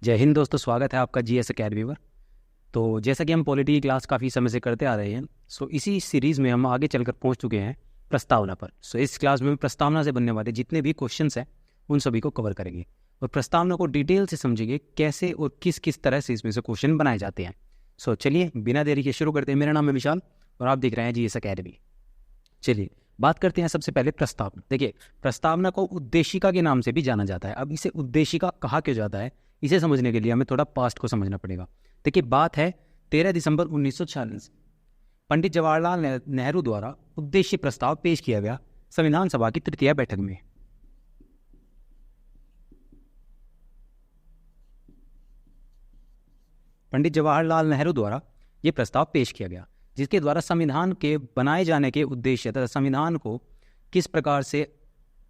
जय हिंद दोस्तों, स्वागत है आपका जीएस अकेडमी पर। तो जैसा कि हम पॉलिटी की क्लास काफ़ी समय से करते आ रहे हैं, इसी सीरीज़ में हम आगे चलकर पहुंच चुके हैं प्रस्तावना पर। इस क्लास में प्रस्तावना से बनने वाले जितने भी क्वेश्चंस हैं उन सभी को कवर करेंगे और प्रस्तावना को डिटेल से समझेंगे कैसे और किस किस तरह से इसमें से क्वेश्चन बनाए जाते हैं। चलिए बिना देरी के शुरू करते हैं। मेरा नाम है विशाल और आप देख रहे हैं जीएस अकेडमी। चलिए बात करते हैं सबसे पहले प्रस्तावना। देखिए, प्रस्तावना को उद्देशिका के नाम से भी जाना जाता है। अब इसे उद्देशिका कहा क्यों जाता है, इसे समझने के लिए हमें थोड़ा पास्ट को समझना पड़ेगा। देखिए, बात है 13 दिसंबर 1946 पंडित जवाहरलाल नेहरू द्वारा उद्देश्य प्रस्ताव पेश किया गया संविधान सभा की तृतीय बैठक में। पंडित जवाहरलाल नेहरू द्वारा यह प्रस्ताव पेश किया गया जिसके द्वारा संविधान के बनाए जाने के उद्देश्य तथा संविधान को किस प्रकार से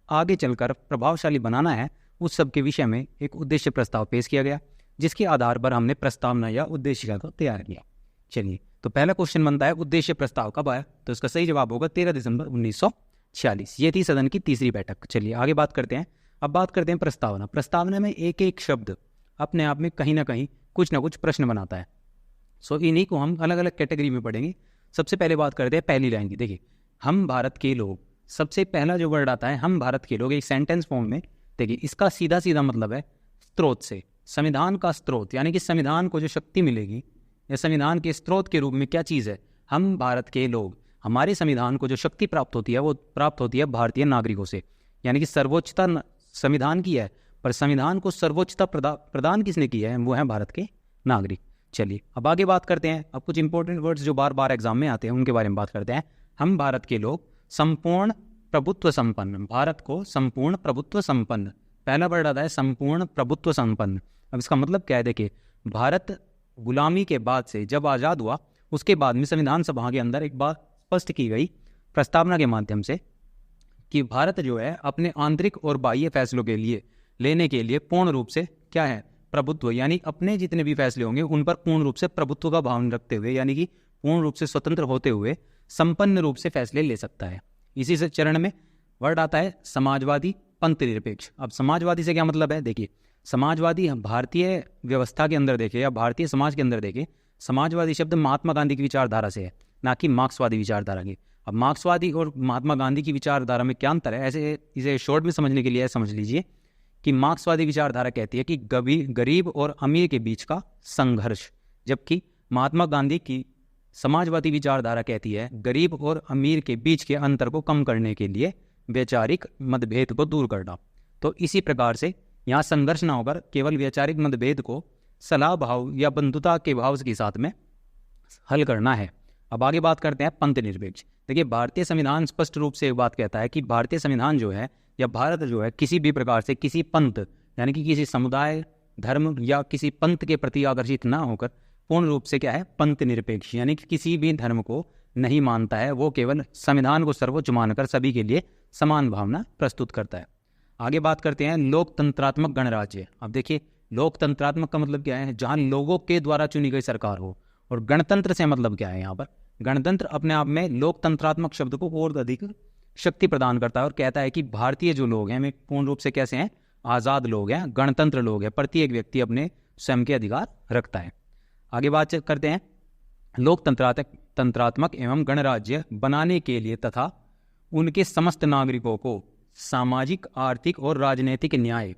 आगे चलकर प्रभावशाली बनाना है उस सब के विषय में एक उद्देश्य प्रस्ताव पेश किया गया, जिसके आधार पर हमने प्रस्तावना या उद्देशिका को तैयार किया। चलिए, तो पहला क्वेश्चन बनता है उद्देश्य प्रस्ताव कब आया, तो इसका सही जवाब होगा 13 दिसंबर 1946। ये थी सदन की तीसरी बैठक। चलिए आगे बात करते हैं। अब बात करते हैं प्रस्तावना। प्रस्तावना में एक एक शब्द अपने आप में कहीं ना कहीं कुछ ना कुछ प्रश्न बनाता है। इन्हीं को हम अलग अलग कैटेगरी में पढ़ेंगे। सबसे पहले बात करते हैं पहली लाइन की। देखिए, हम भारत के लोग, सबसे पहला जो वर्ड आता है हम भारत के लोग, एक सेंटेंस फॉर्म में। देखिए, इसका सीधा सीधा मतलब है स्रोत से, संविधान का स्रोत, यानी कि संविधान को जो शक्ति मिलेगी या संविधान के स्रोत के रूप में क्या चीज़ है, हम भारत के लोग। हमारे संविधान को जो शक्ति प्राप्त होती है वो प्राप्त होती है भारतीय नागरिकों से, यानी कि सर्वोच्चता संविधान की है, पर संविधान को सर्वोच्चता प्रदान किसने की है, वो है भारत के नागरिक। चलिए अब आगे बात करते हैं। अब कुछ इंपॉर्टेंट वर्ड्स जो बार बार एग्जाम में आते हैं उनके बारे में बात करते हैं। हम भारत के लोग संपूर्ण प्रभुत्व संपन्न, भारत को संपूर्ण प्रभुत्व संपन्न, पहला वर्ड आता है संपूर्ण प्रभुत्व संपन्न। अब इसका मतलब क्या है, देखिए, भारत गुलामी के बाद से जब आज़ाद हुआ उसके बाद में संविधान सभा के अंदर एक बात स्पष्ट की गई प्रस्तावना के माध्यम से कि भारत जो है अपने आंतरिक और बाह्य फैसलों के लिए लेने के लिए पूर्ण रूप से क्या है, प्रभुत्व, यानी अपने जितने भी फैसले होंगे उन पर पूर्ण रूप से प्रभुत्व का भाव रखते हुए, यानी कि पूर्ण रूप से स्वतंत्र होते हुए संपन्न रूप से फैसले ले सकता है। इसी से चरण में वर्ड आता है समाजवादी पंथ निरपेक्ष। अब समाजवादी से क्या मतलब है, देखिए, समाजवादी भारतीय व्यवस्था के अंदर देखे या भारतीय समाज के अंदर देखे, समाजवादी शब्द महात्मा गांधी की विचारधारा से है, ना कि मार्क्सवादी विचारधारा की। अब मार्क्सवादी और महात्मा गांधी की विचारधारा में क्या अंतर है, ऐसे इसे शॉर्ट में समझने के लिए समझ लीजिए कि मार्क्सवादी विचारधारा कहती है कि गरीब और अमीर के बीच का संघर्ष, जबकि महात्मा गांधी की समाजवादी विचारधारा कहती है गरीब और अमीर के बीच के अंतर को कम करने के लिए वैचारिक मतभेद को दूर करना। तो इसी प्रकार से यहाँ संघर्ष ना होकर केवल वैचारिक मतभेद को सलाह भाव या बंधुता के भाव के साथ में हल करना है। अब आगे बात करते हैं पंथ निरपेक्ष। देखिए, भारतीय संविधान स्पष्ट रूप से एक बात कहता है कि भारतीय संविधान जो है या भारत जो है किसी भी प्रकार से किसी पंथ, यानी कि किसी समुदाय, धर्म या किसी पंथ के प्रति आकर्षित ना होकर पूर्ण रूप से क्या है, पंथ निरपेक्ष, यानी कि किसी भी धर्म को नहीं मानता है, वो केवल संविधान को सर्वोच्च मानकर सभी के लिए समान भावना प्रस्तुत करता है। आगे बात करते हैं लोकतंत्रात्मक गणराज्य। अब देखिए, लोकतंत्रात्मक का मतलब क्या है, जहां लोगों के द्वारा चुनी गई सरकार हो, और गणतंत्र से मतलब क्या है, यहाँ पर गणतंत्र अपने आप में लोकतंत्रात्मक शब्द को और अधिक शक्ति प्रदान करता है और कहता है कि भारतीय जो लोग हैं वे पूर्ण रूप से कैसे हैं, आज़ाद लोग हैं, गणतंत्र लोग हैं, प्रत्येक व्यक्ति अपने स्वयं के अधिकार रखता है। आगे बात करते हैं लोकतंत्रात्मक एवं गणराज्य बनाने के लिए तथा उनके समस्त नागरिकों को सामाजिक आर्थिक और राजनीतिक न्याय,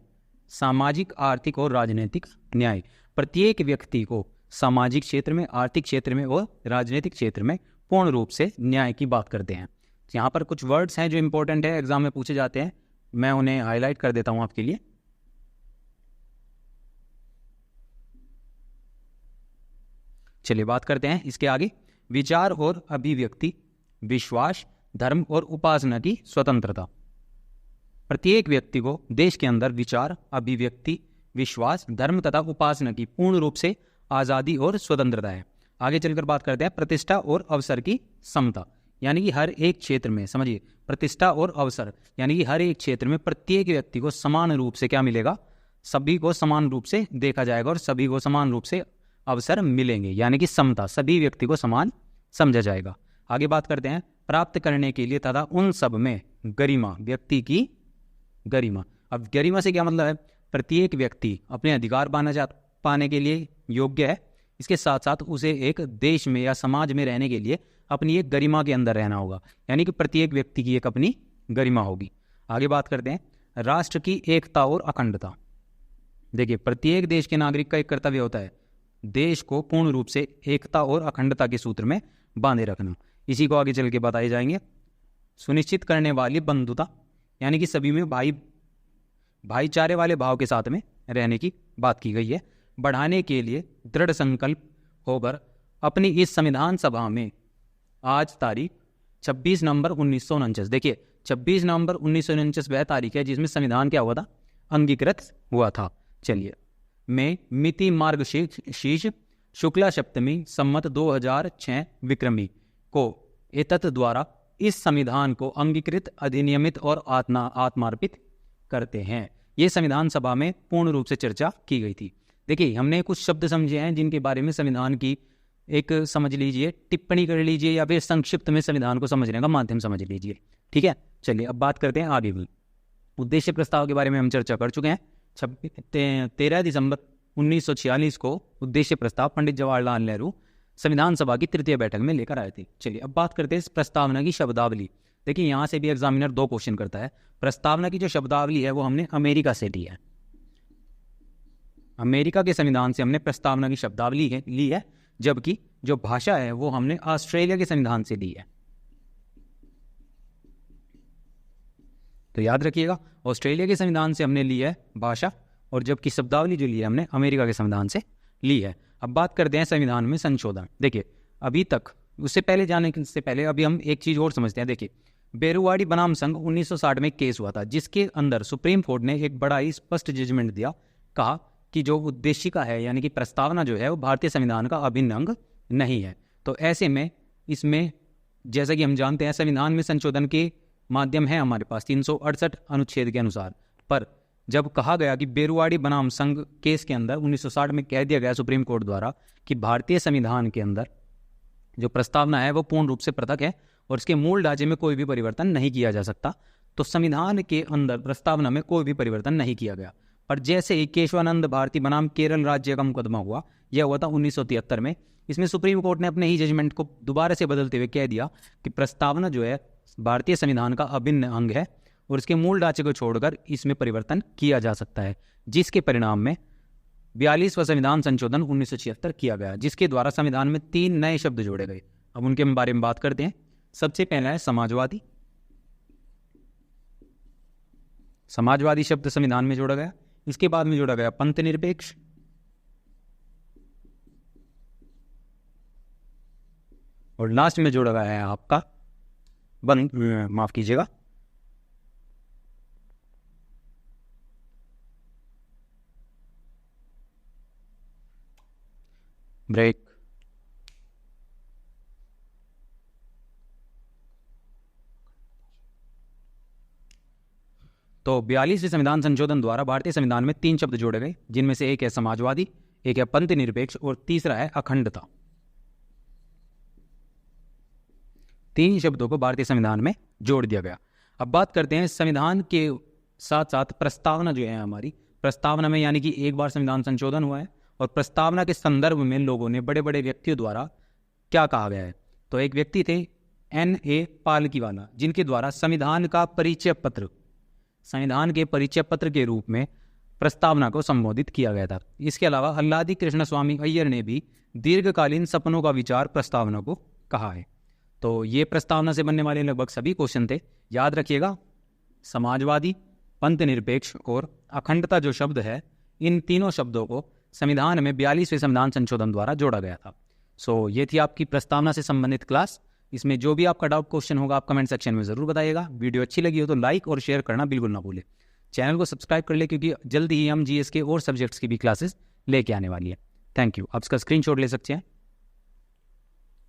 प्रत्येक व्यक्ति को सामाजिक क्षेत्र में, आर्थिक क्षेत्र में और राजनीतिक क्षेत्र में पूर्ण रूप से न्याय की बात करते हैं। यहाँ पर कुछ वर्ड्स हैं जो इंपॉर्टेंट है, एग्जाम में पूछे जाते हैं, मैं उन्हें हाईलाइट कर देता हूं आपके लिए। चलिए बात करते हैं इसके आगे। विचार और अभिव्यक्ति, विश्वास, धर्म और उपासना की स्वतंत्रता। प्रत्येक व्यक्ति को देश के अंदर विचार, अभिव्यक्ति, विश्वास, धर्म तथा उपासना की पूर्ण रूप से आज़ादी और स्वतंत्रता है। आगे चलकर बात करते हैं प्रतिष्ठा और अवसर की समता, यानी कि हर एक क्षेत्र में, समझिए, प्रतिष्ठा और अवसर, यानी कि हर एक क्षेत्र में प्रत्येक व्यक्ति को समान रूप से क्या मिलेगा, सभी को समान रूप से देखा जाएगा और सभी को समान रूप से अवसर मिलेंगे, यानी कि समता, सभी व्यक्ति को समान समझा जाएगा। आगे बात करते हैं प्राप्त करने के लिए तथा उन सब में गरिमा, व्यक्ति की गरिमा। अब गरिमा से क्या मतलब है, प्रत्येक व्यक्ति अपने अधिकार पाने के लिए योग्य है। इसके साथ साथ उसे एक देश में या समाज में रहने के लिए अपनी एक गरिमा के अंदर रहना होगा, यानी कि प्रत्येक व्यक्ति की एक अपनी गरिमा होगी। आगे बात करते हैं राष्ट्र की एकता और अखंडता। देखिए, प्रत्येक देश के नागरिक का एक कर्तव्य होता है देश को पूर्ण रूप से एकता और अखंडता के सूत्र में बांधे रखना। इसी को आगे चल के बताए जाएंगे। सुनिश्चित करने वाली बंधुता, यानी कि सभी में भाईचारे वाले भाव के साथ में रहने की बात की गई है। बढ़ाने के लिए दृढ़ संकल्प होकर अपनी इस संविधान सभा में आज तारीख 26 नवंबर 1949, देखिए 26 नवंबर 1949 वह तारीख है जिसमें संविधान क्या हुआ था, अंगीकृत हुआ था। चलिए, में मिति मार्गशीर्ष शुक्ला सप्तमी सम्मत 2006 विक्रमी को एतत् द्वारा इस संविधान को अंगीकृत, अधिनियमित और आत्मार्पित करते हैं। ये संविधान सभा में पूर्ण रूप से चर्चा की गई थी। देखिए, हमने कुछ शब्द समझे हैं जिनके बारे में संविधान की एक समझ लीजिए, टिप्पणी कर लीजिए, या फिर संक्षिप्त में संविधान को समझने का माध्यम समझ लीजिए। ठीक है, चलिए अब बात करते हैं आगे भी। उद्देश्य प्रस्ताव के बारे में हम चर्चा कर चुके हैं। 13 दिसंबर 1946 को उद्देश्य प्रस्ताव पंडित जवाहरलाल नेहरू संविधान सभा की तृतीय बैठक में लेकर आए थे। चलिए अब बात करते हैं इस प्रस्तावना की शब्दावली। देखिए, यहाँ से भी एग्जामिनर 2 क्वेश्चन करता है। प्रस्तावना की जो शब्दावली है वो हमने अमेरिका से ली है, अमेरिका के संविधान से हमने प्रस्तावना की शब्दावली ली है, जबकि जो भाषा है वो हमने ऑस्ट्रेलिया के संविधान से ली है। तो याद रखिएगा, ऑस्ट्रेलिया के संविधान से हमने ली है भाषा, और जबकि शब्दावली जो ली है हमने अमेरिका के संविधान से ली है। अब बात करते हैं संविधान में संशोधन। देखिए, अभी तक उससे पहले जाने से पहले अभी हम एक चीज और समझते हैं। देखिए, बेरुवाड़ी बनाम संघ 1960 में केस हुआ था, जिसके अंदर सुप्रीम कोर्ट ने एक बड़ा ही स्पष्ट जजमेंट दिया। कहा कि जो उद्देशिका है, यानी कि प्रस्तावना जो है, वो भारतीय संविधान का अभिन्न अंग नहीं है। तो ऐसे में इसमें, जैसा कि हम जानते हैं, संविधान में संशोधन के माध्यम है हमारे पास 368 अनुच्छेद के अनुसार। पर जब कहा गया कि बेरुवाड़ी बनाम संघ केस के अंदर 1960 में कह दिया गया सुप्रीम कोर्ट द्वारा कि भारतीय संविधान के अंदर जो प्रस्तावना है वो पूर्ण रूप से पृथक है और इसके मूल ढांचे में कोई भी परिवर्तन नहीं किया जा सकता, तो संविधान के अंदर प्रस्तावना में कोई भी परिवर्तन नहीं किया गया। पर जैसे ही केशवानंद भारती बनाम केरल राज्य का मुकदमा हुआ, यह हुआ था 1973 में, इसमें सुप्रीम कोर्ट ने अपने ही जजमेंट को दोबारा से बदलते हुए कह दिया कि प्रस्तावना जो है भारतीय संविधान का अभिन्न अंग है और इसके मूल ढांचे को छोड़कर इसमें परिवर्तन किया जा सकता है, जिसके परिणाम में 42वां संविधान संशोधन 1976 किया गया, जिसके द्वारा संविधान में 3 नए शब्द जोड़े गए। अब उनके बारे में बात करते हैं। सबसे पहला है समाजवादी। समाजवादी शब्द संविधान में जोड़ा गया। इसके बाद में जोड़ा गया पंथ निरपेक्ष, और लास्ट में जोड़ा गया है आपका माफ कीजिएगा, ब्रेक। तो 42वें संविधान संशोधन द्वारा भारतीय संविधान में 3 शब्द जोड़े गए, जिनमें से एक है समाजवादी, एक है पंथ निरपेक्ष और तीसरा है अखंडता। 3 शब्दों को भारतीय संविधान में जोड़ दिया गया। अब बात करते हैं संविधान के साथ साथ प्रस्तावना जो है हमारी, प्रस्तावना में यानी कि एक बार संविधान संशोधन हुआ है और प्रस्तावना के संदर्भ में लोगों ने, बड़े बड़े व्यक्तियों द्वारा क्या कहा गया है। तो एक व्यक्ति थे N.A. पालकीवाला, जिनके द्वारा संविधान का परिचय पत्र, संविधान के परिचय पत्र के रूप में प्रस्तावना को संबोधित किया गया था। इसके अलावा अल्लादी कृष्ण स्वामी अय्यर ने भी दीर्घकालीन सपनों का विचार प्रस्तावना को कहा है। तो ये प्रस्तावना से बनने वाले लगभग सभी क्वेश्चन थे। याद रखिएगा, समाजवादी, पंथ निरपेक्ष और अखंडता जो शब्द है, इन तीनों शब्दों को संविधान में 42वें संविधान संशोधन द्वारा जोड़ा गया था। सो ये थी आपकी प्रस्तावना से संबंधित क्लास। इसमें जो भी आपका डाउट क्वेश्चन होगा आप कमेंट सेक्शन में ज़रूर बताइएगा। वीडियो अच्छी लगी हो तो लाइक और शेयर करना बिल्कुल ना भूलें। चैनल को सब्सक्राइब कर ले, क्योंकि जल्दी ही हम जीएस के और सब्जेक्ट्स की भी क्लासेस लेके आने वाली है। Thank you. आप इसका स्क्रीनशॉट ले सकते हैं।